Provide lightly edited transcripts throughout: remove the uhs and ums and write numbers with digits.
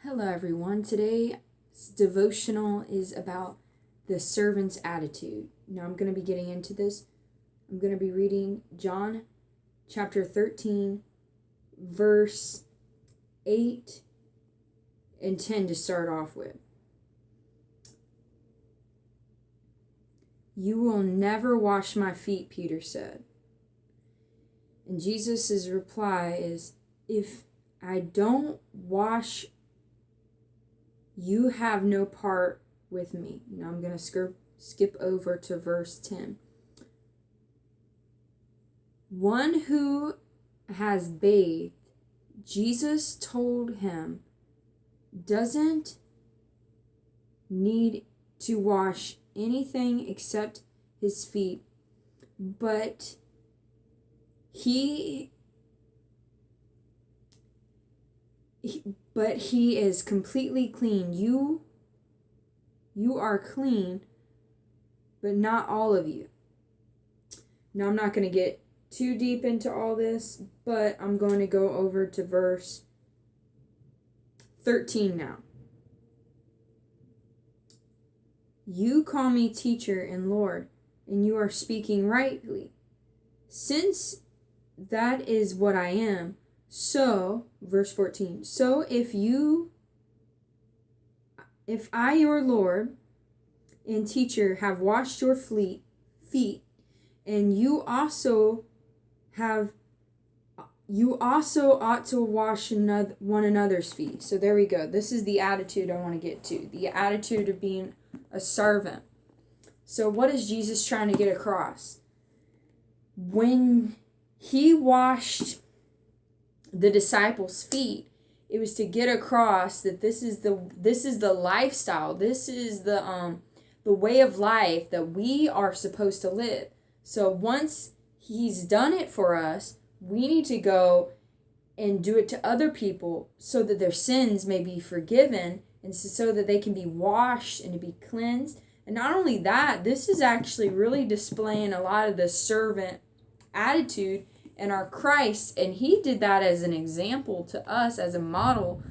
Hello, everyone. Today's devotional is about the servant's attitude. Now, I'm going to be getting into this. I'm going to be reading John chapter 13, verse 8 and 10 to start off with. "You will never wash my feet," Peter said. And Jesus' reply is, "If I don't wash, you have no part with me." Now I'm going to skip over to verse 10. One who has bathed, Jesus told him, doesn't need to wash anything except his feet, but he is completely clean. You are clean, but not all of you. Now, I'm not going to get too deep into all this, but I'm going to go over to verse 13 now. "You call me teacher and Lord, and you are speaking rightly, since that is what I am. So," verse 14, "so if I, your Lord and teacher, have washed your feet, and you also ought to wash one another's feet." So there we go. This is the attitude I want to get to. The attitude of being a servant. So what is Jesus trying to get across? When he washed the disciples' feet, it was to get across that this is the lifestyle. This is the way of life that we are supposed to live. So once he's done it for us, we need to go and do it to other people so that their sins may be forgiven and so that they can be washed and to be cleansed. And not only that, this is actually really displaying a lot of the servant attitude in our Christ, and he did that as an example to us, as a model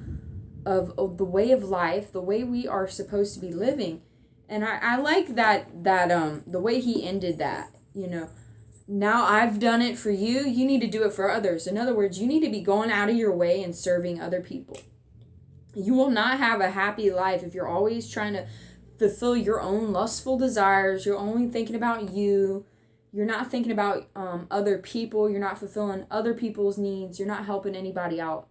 of the way of life, the way we are supposed to be living. And I like that the way he ended that, now I've done it for you, you need to do it for others. In other words, you need to be going out of your way and serving other people. You will not have a happy life if you're always trying to fulfill your own lustful desires. You're only thinking about you. You're not thinking about other people. You're not fulfilling other people's needs. You're not helping anybody out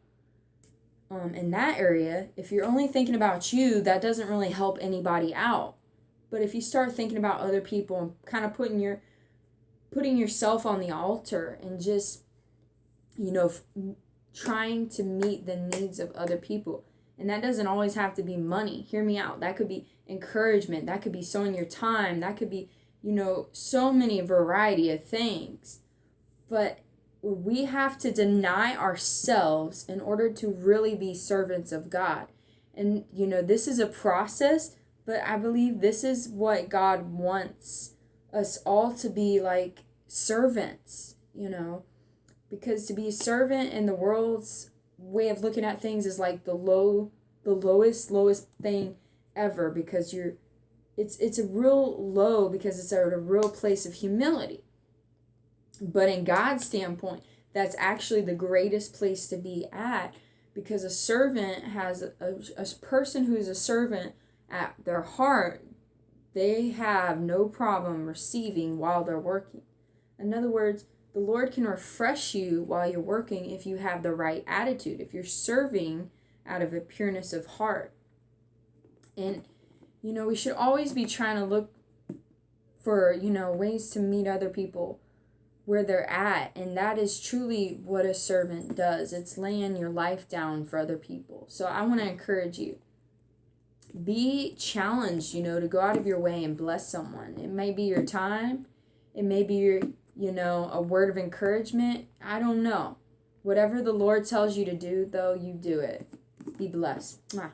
in that area. If you're only thinking about you, that doesn't really help anybody out. But if you start thinking about other people and kind of putting yourself on the altar and just, trying to meet the needs of other people. And that doesn't always have to be money. Hear me out. That could be encouragement. That could be sowing your time. That could be so many variety of things. But we have to deny ourselves in order to really be servants of God. And, this is a process, but I believe this is what God wants us all to be, like servants, because to be a servant in the world's way of looking at things is like the lowest thing ever, because it's a real low because it's at a real place of humility. But in God's standpoint, that's actually the greatest place to be at, because a servant has a person who is a servant at their heart, they have no problem receiving while they're working. In other words, the Lord can refresh you while you're working if you have the right attitude, if you're serving out of a pureness of heart. And we should always be trying to look for, ways to meet other people where they're at. And that is truly what a servant does. It's laying your life down for other people. So I want to encourage you. Be challenged, to go out of your way and bless someone. It may be your time. It may be your, a word of encouragement. I don't know. Whatever the Lord tells you to do, though, you do it. Be blessed. Mwah.